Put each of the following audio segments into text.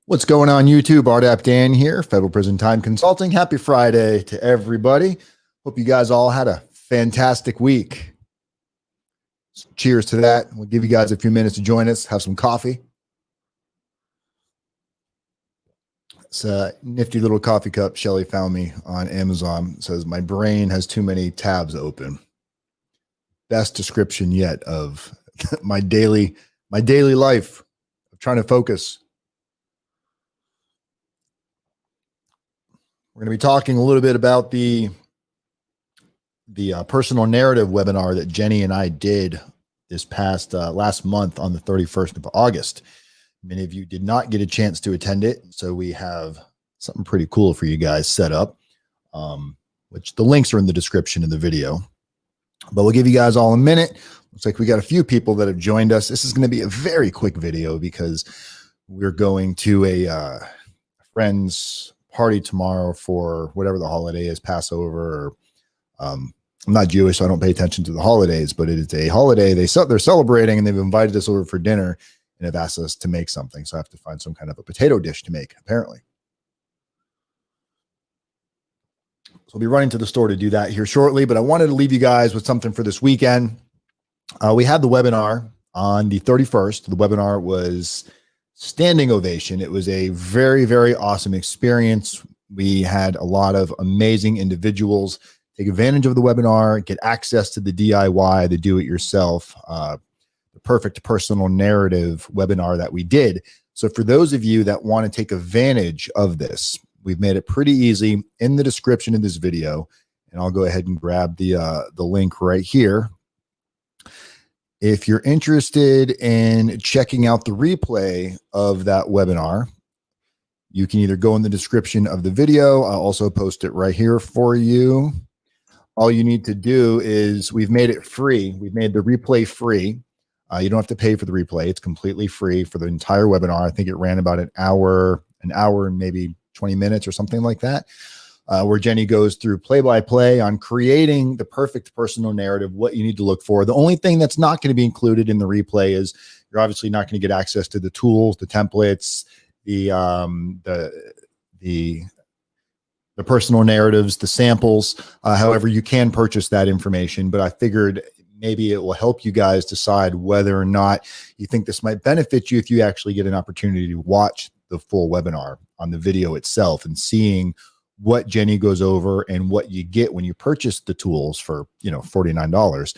What's going on YouTube? RDAP Dan here, Federal Prison Time Consulting. Happy Friday to everybody. Hope you guys all had a fantastic week. So cheers to that. We'll give you guys a few minutes to join us, have some coffee. It's a nifty little coffee cup Shelly found me on Amazon. It says, my brain has too many tabs open. Best description yet of my daily life of trying to focus. We're going to be talking a little bit about the personal narrative webinar that Jenny and I did this past last month on the 31st of August. Many of you did not get a chance to attend it, so we have something pretty cool for you guys set up, which the links are in the description of the video. But we'll give you guys all a minute. Looks like we got a few people that have joined us. This is going to be a very quick video because we're going to a friend's party tomorrow for whatever the holiday is, Passover. Or, I'm not Jewish, so I don't pay attention to the holidays, but it is a holiday they're celebrating, and they've invited us over for dinner and have asked us to make something. So I have to find some kind of a potato dish to make, apparently. So I'll be running to the store to do that here shortly, but I wanted to leave you guys with something for this weekend. We had the webinar on the 31st. The webinar was standing ovation. It was a very, very awesome experience. We had a lot of amazing individuals take advantage of the webinar, get access to the DIY, the do-it-yourself, the perfect personal narrative webinar that we did. So for those of you that want to take advantage of this, we've made it pretty easy in the description of this video, and I'll go ahead and grab the link right here. If you're interested in checking out the replay of that webinar, you can either go in the description of the video. I'll also post it right here for you. All you need to do is, we've made it free. We've made the replay free. You don't have to pay for the replay. It's completely free for the entire webinar. I think it ran about an hour and maybe 20 minutes or something like that. Where Jenny goes through play-by-play on creating the perfect personal narrative, what you need to look for. The only thing that's not going to be included in the replay is you're obviously not going to get access to the tools, the templates, the personal narratives, the samples. However, you can purchase that information, but I figured maybe it will help you guys decide whether or not you think this might benefit you if you actually get an opportunity to watch the full webinar on the video itself and seeing what Jenny goes over and what you get when you purchase the tools for, $49.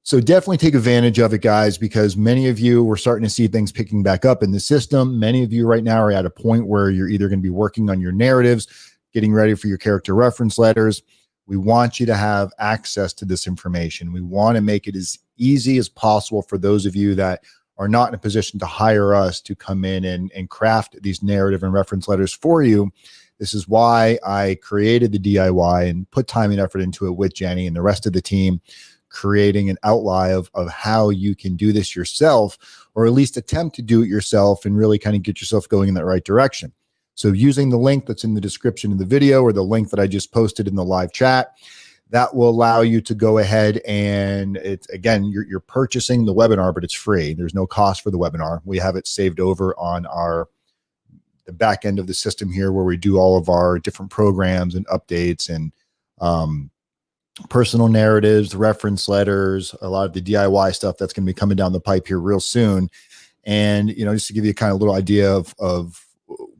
So definitely take advantage of it, guys, because many of you, we're starting to see things picking back up in the system. Many of you right now are at a point where you're either going to be working on your narratives, getting ready for your character reference letters. We want you to have access to this information. We want to make it as easy as possible for those of you that are not in a position to hire us to come in and craft these narrative and reference letters for you. This is why I created the DIY and put time and effort into it with Jenny and the rest of the team, creating an outline of how you can do this yourself, or at least attempt to do it yourself and really kind of get yourself going in that right direction. So using the link that's in the description of the video, or the link that I just posted in the live chat, that will allow you to go ahead and it's, again, you're purchasing the webinar, but it's free. There's no cost for the webinar. We have it saved over on the back end of the system here, where we do all of our different programs and updates and personal narratives, reference letters, a lot of the DIY stuff that's going to be coming down the pipe here real soon. And, just to give you a kind of little idea of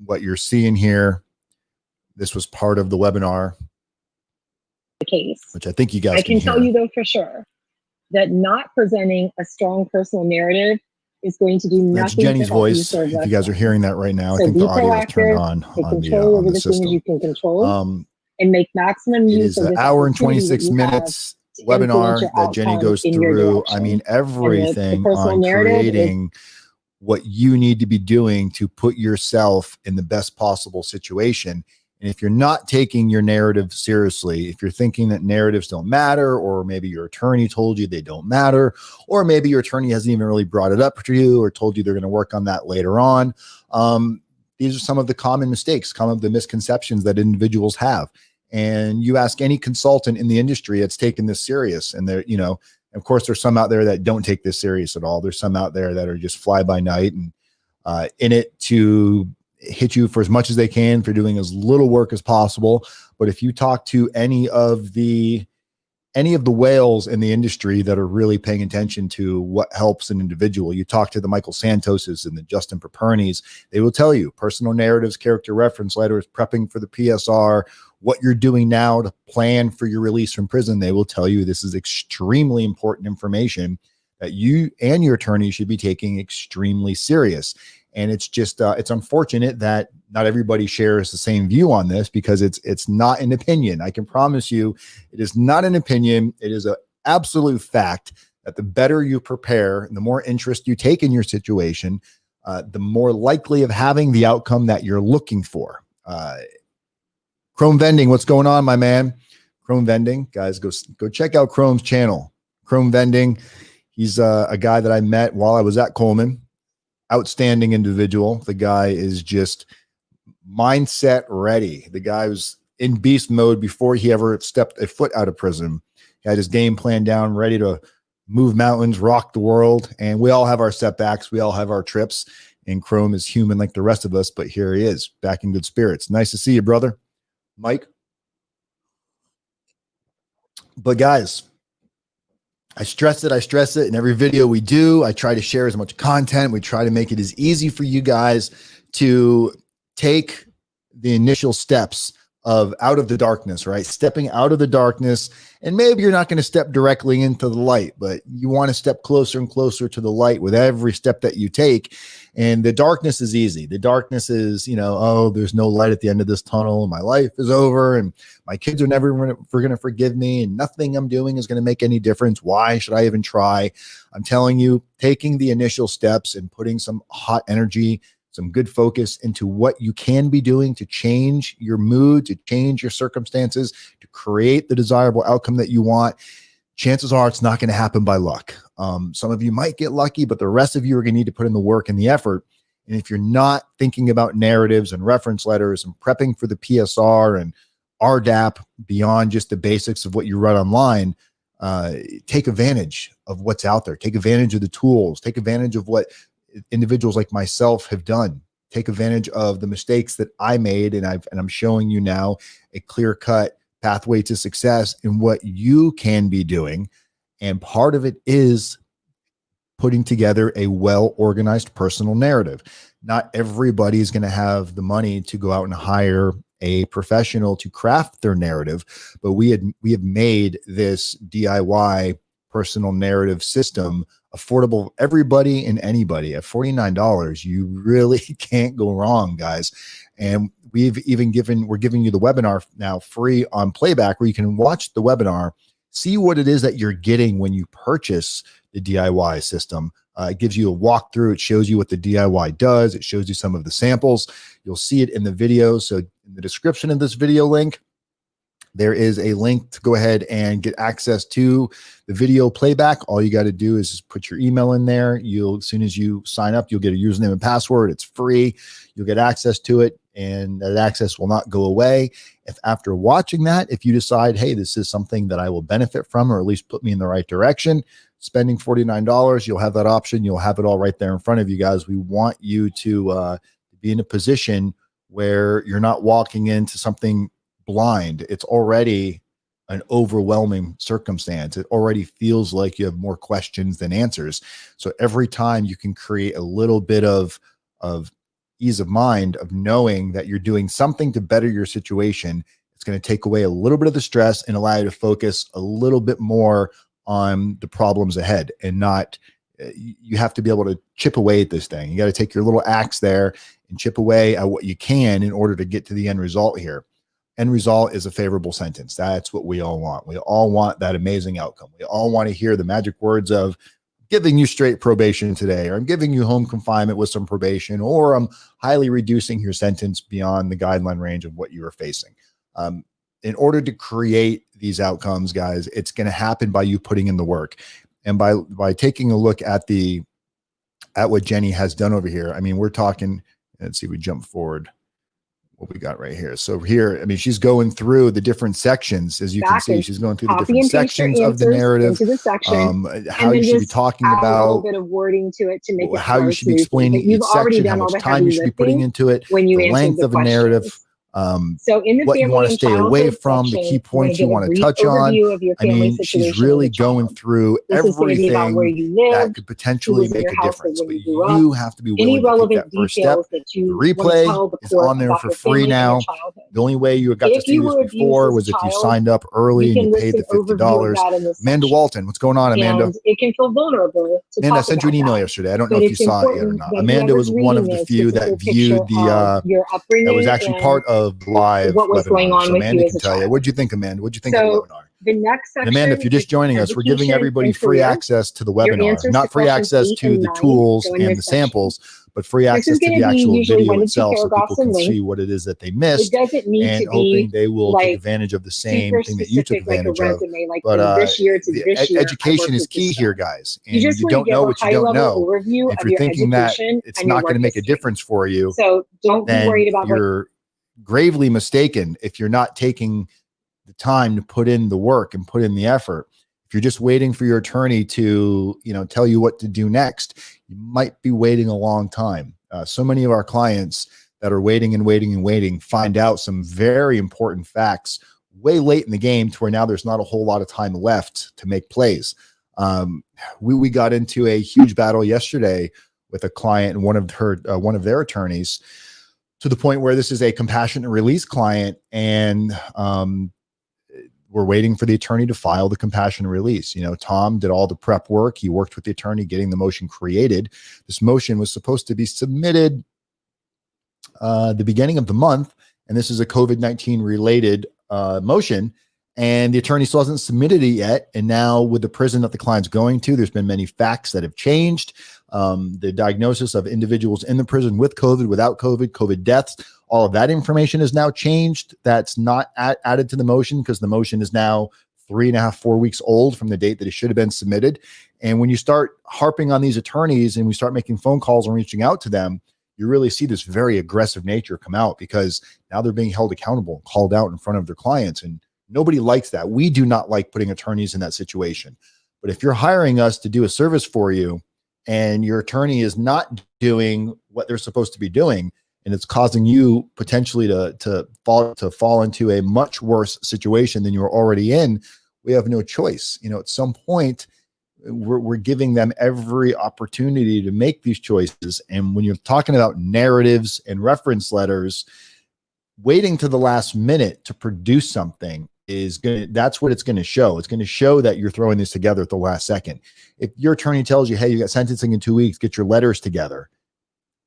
what you're seeing here, this was part of the webinar. The case, which I think you guys I can tell you though for sure that not presenting a strong personal narrative is going to do nothing. That's Jenny's voice. If you guys are hearing that right now, I think the audio is turned on the system. You can control and make maximum use of this. It is an hour and 26 minutes webinar that Jenny goes through. I mean, everything on creating what you need to be doing to put yourself in the best possible situation. And if you're not taking your narrative seriously, if you're thinking that narratives don't matter, or maybe your attorney told you they don't matter, or maybe your attorney hasn't even really brought it up to you or told you they're going to work on that later on, these are some of the common mistakes, some of the misconceptions that individuals have. And you ask any consultant in the industry that's taken this serious, and they're, of course, there's some out there that don't take this serious at all. There's some out there that are just fly by night and in it to hit you for as much as they can for doing as little work as possible. But if you talk to any of the whales in the industry that are really paying attention to what helps an individual, you talk to the Michael Santoses and the Justin Papernis, they will tell you personal narratives, character reference letters, prepping for the PSR, what you're doing now to plan for your release from prison. They will tell you this is extremely important information that you and your attorney should be taking extremely serious. And it's just, it's unfortunate that not everybody shares the same view on this, because it's not an opinion. I can promise you it is not an opinion. It is an absolute fact that the better you prepare and the more interest you take in your situation, the more likely of having the outcome that you're looking for. Chrome Vending, what's going on, my man? Chrome Vending, guys, go check out Chrome's channel. Chrome Vending, he's a guy that I met while I was at Coleman. Outstanding individual. The guy is just mindset ready. The guy was in beast mode before he ever stepped a foot out of prison. He had his game plan down, ready to move mountains, rock the world. And we all have our setbacks. We all have our trips. And Chrome is human like the rest of us, but here he is, back in good spirits. Nice to see you, brother. Mike. But guys, I stress it in every video we do. I try to share as much content. We try to make it as easy for you guys to take the initial steps of out of the darkness, right? Stepping out of the darkness. And maybe you're not going to step directly into the light, but you want to step closer and closer to the light with every step that you take. And the darkness is easy. The darkness is, oh, there's no light at the end of this tunnel. My life is over and my kids are never going to forgive me and nothing I'm doing is going to make any difference. Why should I even try? I'm telling you, taking the initial steps and putting some hot energy, some good focus into what you can be doing to change your mood, to change your circumstances, to create the desirable outcome that you want. Chances are it's not going to happen by luck. Some of you might get lucky, but the rest of you are going to need to put in the work and the effort. And if you're not thinking about narratives and reference letters and prepping for the PSR and RDAP beyond just the basics of what you run online, take advantage of what's out there. Take advantage of the tools. Take advantage of what individuals like myself have done. Take advantage of the mistakes that I made, and I'm showing you now a clear-cut pathway to success in what you can be doing. And part of it is putting together a well-organized personal narrative. Not everybody is going to have the money to go out and hire a professional to craft their narrative, but we have made this DIY personal narrative system affordable everybody and anybody. At $49, you really can't go wrong, guys. And we're giving you the webinar now free on playback, where you can watch the webinar, see what it is that you're getting when you purchase the DIY system. It gives you a walkthrough. It shows you what the DIY does. It shows you some of the samples. You'll see it in the video. So in the description of this video link, there is a link to go ahead and get access to the video playback. All you got to do is just put your email in there. As soon as you sign up, you'll get a username and password. It's free. You'll get access to it, and that access will not go away. If after watching that, if you decide, hey, this is something that I will benefit from, or at least put me in the right direction, spending $49, you'll have that option. You'll have it all right there in front of you guys. We want you to be in a position where you're not walking into something blind. It's already an overwhelming circumstance. It already feels like you have more questions than answers. So every time you can create a little bit of ease of mind of knowing that you're doing something to better your situation, it's going to take away a little bit of the stress and allow you to focus a little bit more on the problems ahead, and not, you have to be able to chip away at this thing. You got to take your little axe there and chip away at what you can in order to get to the end result here. End result is a favorable sentence. That's what we all want. We all want that amazing outcome. We all want to hear the magic words of giving you straight probation today, or I'm giving you home confinement with some probation, or I'm highly reducing your sentence beyond the guideline range of what you are facing. In order to create these outcomes, guys, it's going to happen by you putting in the work. And by taking a look at what Jenny has done over here. I mean, we're talking, let's see, we jump forward what we got right here. So here, I mean, she's going through the different sections, as you can see. She's going through the different sections of the narrative, into the section, how you should be talking add about a little bit of wording to it to make it how you should be explaining each section, how much time you should be putting into it, when you the length of a narrative, so in the what you want to stay away from, the key points you want to touch on. I mean, she's really going through everything that could potentially make a difference, but you have to be willing to take that first step. The replay is on there for free now. The only way you got to see this before was if you signed up early and you paid the $50. Amanda Walton, what's going on, Amanda? It can feel vulnerable. Amanda, I sent you an email yesterday. I don't know if you saw it yet or not. Amanda was one of the few that viewed that was actually part of live what was webinar. going on so with Amanda you can as a tell you. child. What'd you think, Amanda? What'd you think of the webinar? The next section, and Amanda, if you're just joining us, we're giving everybody free access to the webinar, not free access to the tools and the samples, but free access to the actual video itself, so people can see what it is that they missed, and hoping they will take advantage of the same thing that you took advantage of. But education is key here, guys, and you don't know what you don't know. If you're thinking that it's not going to make a difference for you, so don't be worried about you're gravely mistaken if you're not taking the time to put in the work and put in the effort. If you're just waiting for your attorney to, tell you what to do next, you might be waiting a long time. So many of our clients that are waiting and waiting and waiting find out some very important facts way late in the game to where now there's not a whole lot of time left to make plays. We got into a huge battle yesterday with a client and one of their attorneys, to the point where this is a compassionate release client, and we're waiting for the attorney to file the compassionate release. Tom did all the prep work. He worked with the attorney getting the motion created. This motion was supposed to be submitted the beginning of the month, and this is a COVID-19 related motion, and the attorney still hasn't submitted it yet. And now with the prison that the client's going to, there's been many facts that have changed. The diagnosis of individuals in the prison with COVID, without COVID, COVID deaths, all of that information is now changed. That's not added to the motion because the motion is now 3.5, 4 weeks old from the date that it should have been submitted. And when you start harping on these attorneys and we start making phone calls and reaching out to them, you really see this very aggressive nature come out, because now they're being held accountable and called out in front of their clients. And nobody likes that. We do not like putting attorneys in that situation. But if you're hiring us to do a service for you and your attorney is not doing what they're supposed to be doing, and it's causing you potentially to fall into a much worse situation than you're already in, we have no choice. At some point, we're giving them every opportunity to make these choices. And when you're talking about narratives and reference letters, waiting to the last minute to produce something that's what it's going to show. It's going to show that you're throwing this together at the last second. If your attorney tells you, hey, you got sentencing in 2 weeks, get your letters together.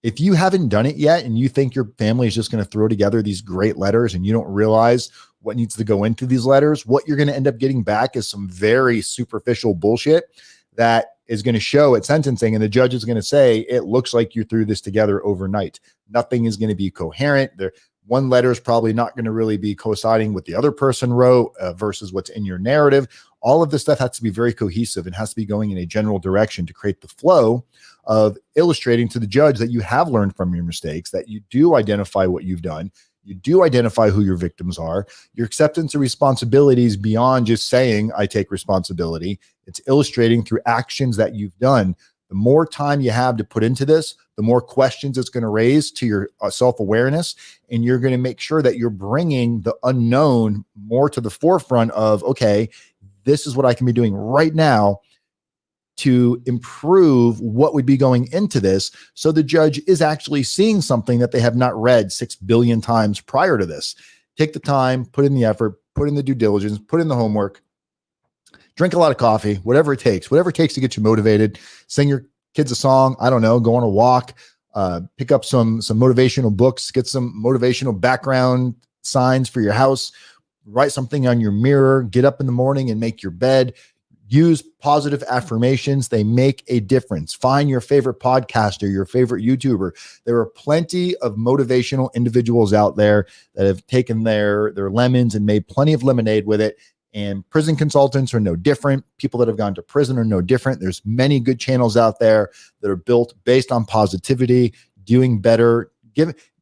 If you haven't done it yet and you think your family is just going to throw together these great letters and you don't realize what needs to go into these letters, what you're going to end up getting back is some very superficial bullshit that is going to show at sentencing. And the judge is going to say, it looks like you threw this together overnight. Nothing is going to be coherent. One letter is probably not going to really be coinciding with the other person wrote versus what's in your narrative. All of this stuff has to be very cohesive and has to be going in a general direction to create the flow of illustrating to the judge that you have learned from your mistakes, that you do identify what you've done, you do identify who your victims are, your acceptance of responsibilities beyond just saying, I take responsibility. It's illustrating through actions that you've done. The more time you have to put into this, the more questions it's going to raise to your self-awareness, and you're going to make sure that you're bringing the unknown more to the forefront of, okay, this is what I can be doing right now to improve what would be going into this. So the judge is actually seeing something that they have not read 6 billion times prior to this. Take the time, put in the effort, put in the due diligence, put in the homework, drink a lot of coffee, whatever it takes to get you motivated. Sing your kids a song. I don't know, go on a walk, pick up some motivational books, get some motivational background signs for your house, write something on your mirror, get up in the morning and make your bed. Use positive affirmations. They make a difference. Find your favorite podcaster, your favorite YouTuber. There are plenty of motivational individuals out there that have taken their lemons and made plenty of lemonade with it. And prison consultants are no different. People that have gone to prison are no different. There's many good channels out there that are built based on positivity, doing better,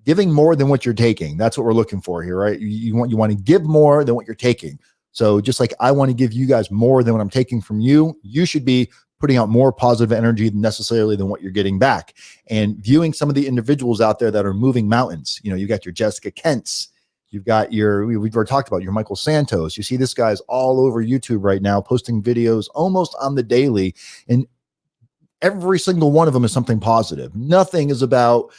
giving more than what you're taking. That's what we're looking for here, right? You want to give more than what you're taking. So just like I want to give you guys more than what I'm taking from you, you should be putting out more positive energy necessarily than what you're getting back. And viewing some of the individuals out there that are moving mountains. You know, you got your Jessica Kents, you've got we've already talked about your Michael Santos. You see this guy's all over YouTube right now, posting videos almost on the daily. And every single one of them is something positive. Nothing is about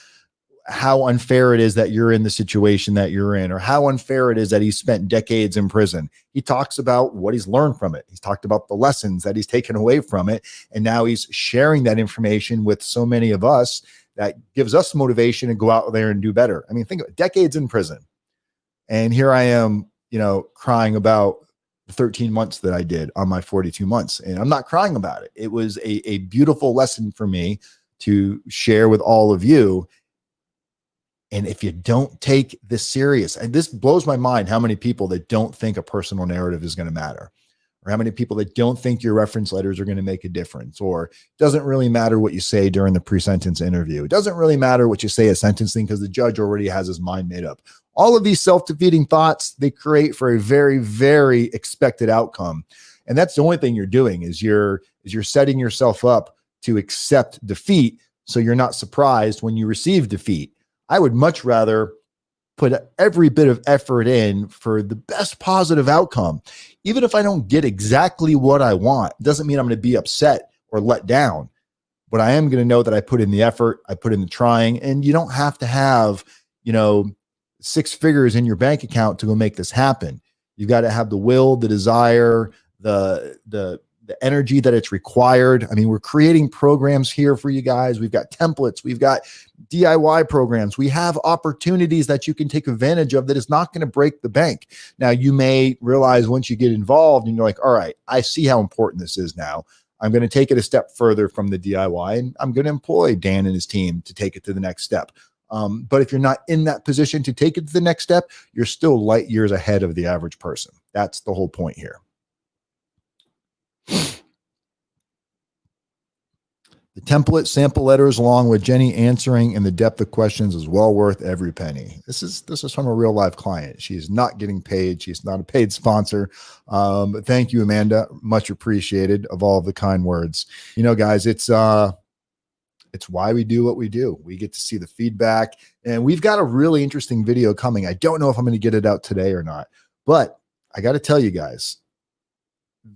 how unfair it is that you're in the situation that you're in, or how unfair it is that he spent decades in prison. He talks about what he's learned from it. He's talked about the lessons that he's taken away from it. And now he's sharing that information with so many of us that gives us motivation to go out there and do better. I mean, think of it, decades in prison. And here I am, you know, crying about the 13 months that I did on my 42 months. And I'm not crying about it. It was a beautiful lesson for me to share with all of you. And if you don't take this serious, and this blows my mind, how many people that don't think a personal narrative is going to matter, or how many people that don't think your reference letters are going to make a difference, or it doesn't really matter what you say during the pre-sentence interview. It doesn't really matter what you say at sentencing because the judge already has his mind made up. All of these self-defeating thoughts, they create for a very, very expected outcome. And that's the only thing you're doing is you're setting yourself up to accept defeat. So you're not surprised when you receive defeat. I would much rather put every bit of effort in for the best positive outcome. Even if I don't get exactly what I want, it doesn't mean I'm going to be upset or let down. But I am going to know that I put in the effort, I put in the trying, and you don't have to have, you know, 6 figures in your bank account to go make this happen. You've got to have the will, the desire, the energy that it's required. I mean, we're creating programs here for you guys. We've got templates. We've got DIY programs. We have opportunities that you can take advantage of that is not going to break the bank. Now, you may realize once you get involved and you're like, all right, I see how important this is now. I'm going to take it a step further from the DIY, and I'm going to employ Dan and his team to take it to the next step. But if you're not in that position to take it to the next step, you're still light years ahead of the average person. That's the whole point here. The template sample letters, along with Jenny answering and the depth of questions, is well worth every penny. This is from a real life client. She's not getting paid. She's not a paid sponsor. But thank you, Amanda. Much appreciated of all of the kind words. You know, guys, it's why we do what we do. We get to see the feedback, and we've got a really interesting video coming. I don't know if I'm going to get it out today or not, but I got to tell you guys,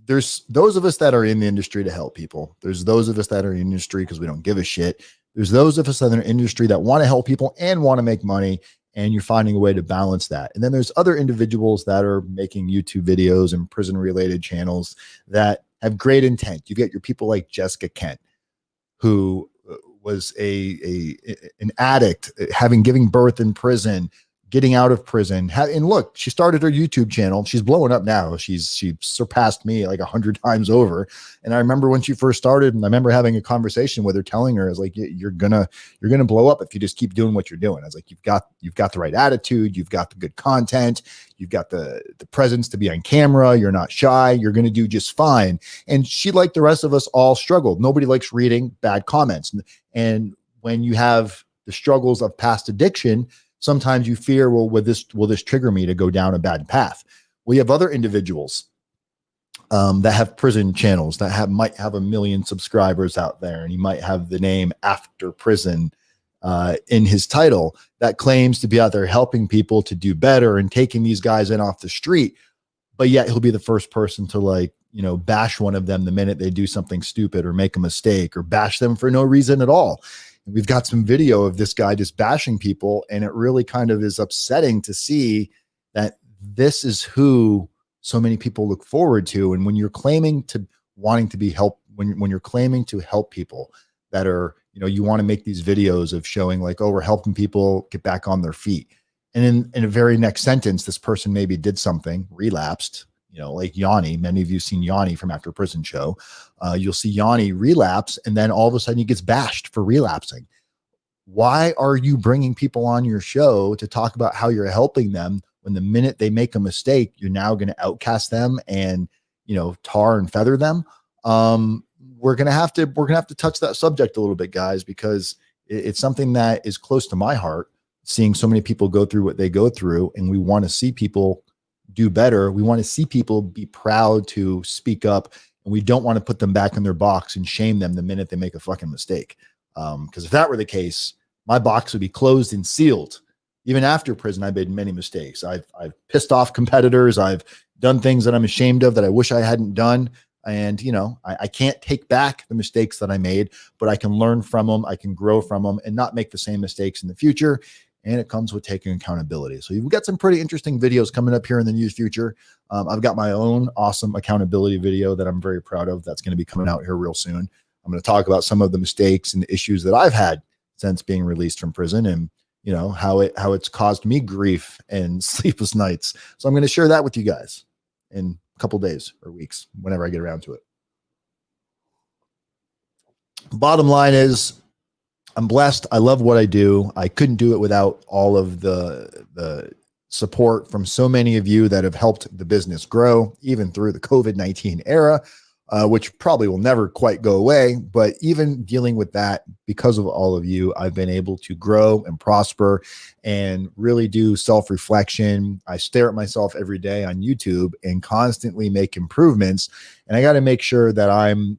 there's those of us that are in the industry to help people. There's those of us that are in the industry because we don't give a shit. There's those of us that are in the industry that want to help people and want to make money, and you're finding a way to balance that. And then there's other individuals that are making YouTube videos and prison related channels that have great intent. You get your people like Jessica Kent, who was an addict, giving birth in prison, getting out of prison. And look, she started her YouTube channel. She's blowing up now. She surpassed me like 100 times over. And I remember when she first started, and I remember having a conversation with her, telling her, I was like, you're gonna blow up if you just keep doing what you're doing. I was like, you've got the right attitude, you've got the good content, you've got the presence to be on camera, you're not shy, you're gonna do just fine. And she, like the rest of us, all struggled. Nobody likes reading bad comments. And when you have the struggles of past addiction, sometimes you fear, well, will this trigger me to go down a bad path? We have other individuals that have prison channels that might have 1 million subscribers out there, and he might have the name After Prison in his title, that claims to be out there helping people to do better and taking these guys in off the street. But yet he'll be the first person to, bash one of them the minute they do something stupid or make a mistake, or bash them for no reason at all. We've got some video of this guy just bashing people, and it really kind of is upsetting to see that this is who so many people look forward to. And when you're claiming to wanting to be help, when you're claiming to help people that are, you want to make these videos of showing like, oh, we're helping people get back on their feet. And in a very next sentence, this person maybe did something, relapsed, like Yanni. Many of you have seen Yanni from After Prison show. You'll see Yanni relapse, and then all of a sudden he gets bashed for relapsing. Why are you bringing people on your show to talk about how you're helping them when the minute they make a mistake, you're now going to outcast them and, tar and feather them? We're going to have to touch that subject a little bit, guys, because it's something that is close to my heart. seeing so many people go through what they go through, and we want to see people do better. We want to see people be proud to speak up, and we don't want to put them back in their box and shame them the minute they make a fucking mistake. Because if that were the case, my box would be closed and sealed. Even after prison, I made many mistakes. I've pissed off competitors. I've done things that I'm ashamed of that I wish I hadn't done. And, you know, I can't take back the mistakes that I made, but I can learn from them. I can grow from them and not make the same mistakes in the future. And it comes with taking accountability. So you've got some pretty interesting videos coming up here in the near future. I've got my own awesome accountability video that I'm very proud of. That's going to be coming out here real soon. I'm going to talk about some of the mistakes and the issues that I've had since being released from prison, and you know how it's caused me grief and sleepless nights. So I'm going to share that with you guys in a couple days or weeks, whenever I get around to it. Bottom line is, I'm blessed. I love what I do. I couldn't do it without all of the support from so many of you that have helped the business grow, even through the COVID-19 era, which probably will never quite go away. But even dealing with that, because of all of you, I've been able to grow and prosper and really do self-reflection. I stare at myself every day on YouTube and constantly make improvements. And I got to make sure that I'm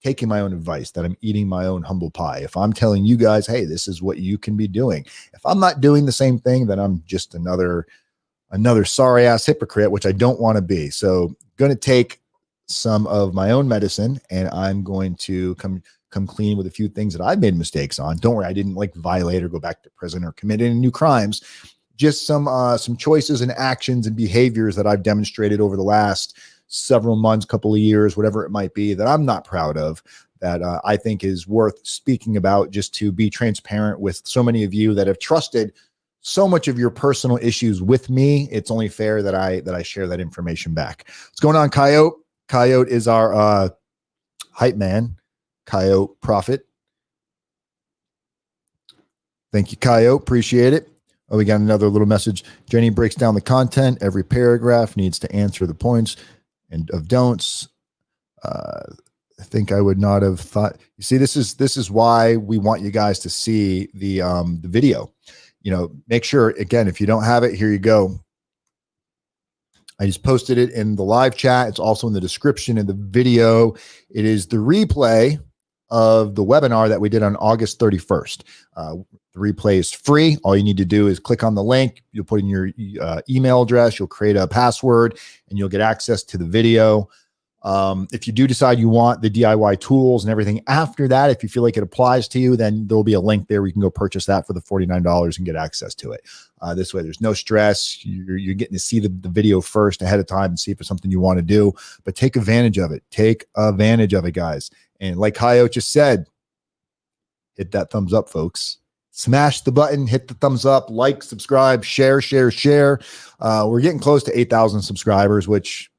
taking my own advice, that I'm eating my own humble pie. If I'm telling you guys, hey, this is what you can be doing. If I'm not doing the same thing, then I'm just another sorry ass hypocrite, which I don't want to be. So going to take some of my own medicine, and I'm going to come clean with a few things that I've made mistakes on. Don't worry, I didn't like violate or go back to prison or commit any new crimes. Just some choices and actions and behaviors that I've demonstrated over the last several months, couple of years, whatever it might be, that I'm not proud of, that I think is worth speaking about, just to be transparent with so many of you that have trusted so much of your personal issues with me. It's only fair that I share that information back. What's going on, Coyote? Coyote is our hype man, Coyote Prophet. Thank you, Coyote. Appreciate it. Oh, we got another little message. Jenny breaks down the content. Every paragraph needs to answer the points and of don'ts. I think I would not have thought. You see, this is why we want you guys to see the video. You know, make sure, again, if you don't have it, here you go. I just posted it in the live chat. It's also in the description of the video. It is the replay of the webinar that we did on August 31st. The replay is free. All you need to do is click on the link. You'll put in your email address. You'll create a password, and you'll get access to the video. If you do decide you want the DIY tools and everything after that, if you feel like it applies to you, then there'll be a link there where you can go purchase that for the $49 and get access to it. This way, there's no stress. You're getting to see the video first ahead of time and see if it's something you want to do. But take advantage of it. Take advantage of it, guys. And like Coyote just said, hit that thumbs up, folks. Smash the button, hit the thumbs up, like, subscribe, share. We're getting close to 8,000 subscribers, which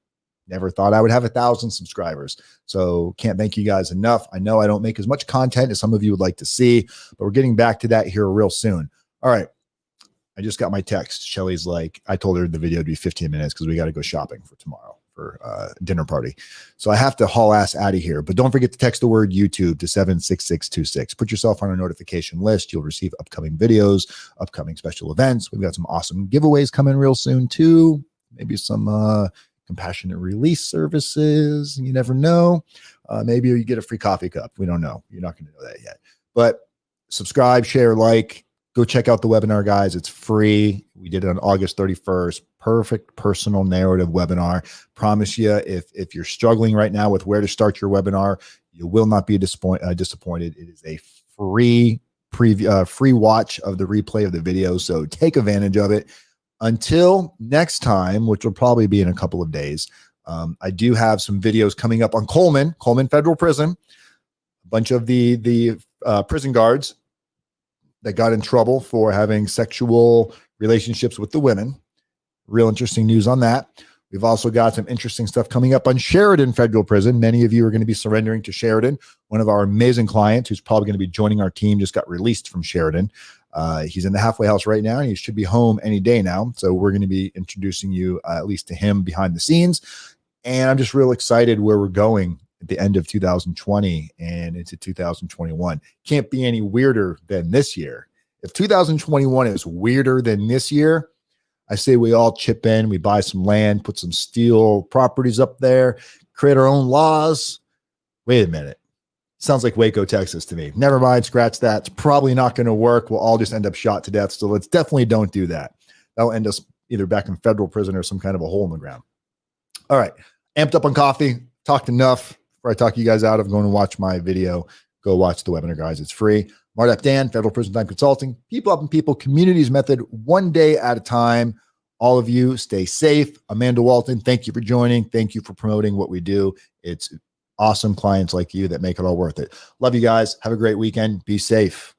never thought I would have 1,000 subscribers. So can't thank you guys enough. I know I don't make as much content as some of you would like to see, but we're getting back to that here real soon. All right. I just got my text. Shelly's like, I told her the video would be 15 minutes because we got to go shopping for tomorrow for a dinner party. So I have to haul ass out of here. But don't forget to text the word YouTube to 76626. Put yourself on a notification list. You'll receive upcoming videos, upcoming special events. We've got some awesome giveaways coming real soon too. Maybe some compassionate release services. You never know. Maybe you get a free coffee cup. We don't know. You're not going to know that yet. But subscribe, share, like. Go check out the webinar, guys. It's free. We did it on August 31st. Perfect personal narrative webinar. Promise you, if you're struggling right now with where to start your webinar, you will not be disappointed. It is a free preview, free watch of the replay of the video. So take advantage of it. Until next time, which will probably be in a couple of days, I do have some videos coming up on Coleman Federal Prison. A bunch of the prison guards that got in trouble for having sexual relationships with the women. Real interesting news on that. We've also got some interesting stuff coming up on Sheridan Federal Prison. Many of you are going to be surrendering to Sheridan. One of our amazing clients who's probably going to be joining our team just got released from Sheridan. He's in the halfway house right now, and he should be home any day now. So we're going to be introducing you at least to him behind the scenes. And I'm just real excited where we're going at the end of 2020 and into 2021. Can't be any weirder than this year. If 2021 is weirder than this year, I say we all chip in, we buy some land, put some steel properties up there, create our own laws. Wait a minute. Sounds like Waco, Texas to me. Never mind, scratch that. It's probably not going to work. We'll all just end up shot to death. So let's definitely don't do that. That'll end us either back in federal prison or some kind of a hole in the ground. All right. Amped up on coffee. Talked enough. Before I talk you guys out of going to watch my video, go watch the webinar, guys. It's free. Mardap Dan, Federal Prison Time Consulting. People helping people, communities method, one day at a time. All of you stay safe. Amanda Walton, thank you for joining. Thank you for promoting what we do. It's awesome clients like you that make it all worth it. Love you guys. Have a great weekend. Be safe.